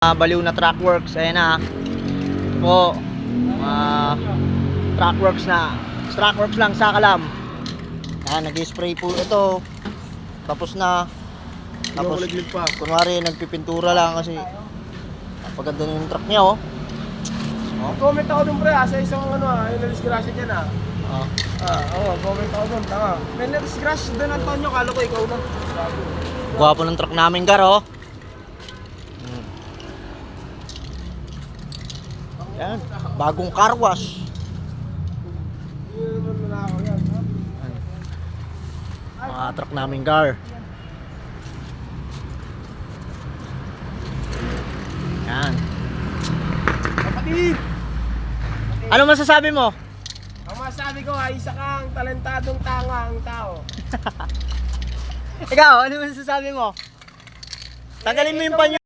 Baliw na Truckworks, ayan na po. Truckworks lang sa Kalam. Ayan, nag-spray po ito. Tapos na. Tapos kunwari nagpipintura lang kasi napaganda yung truck niya, oh. Comment ako dun pre, sa isang yung na-disgrasya dyan comment ako dun, tanga. May na-disgrasya dun, Antonio, kala ko ikaw na. Gwapo ng truck namin, Gar, oh. Yan, bagong car wash. Mga truck namin, Gar. Yan. Kapatid! Ano masasabi mo? Ang masasabi ko ay isa kang talentadong tanga ang tao. Ikaw, ano masasabi mo? Tanggalin mo yung panyo.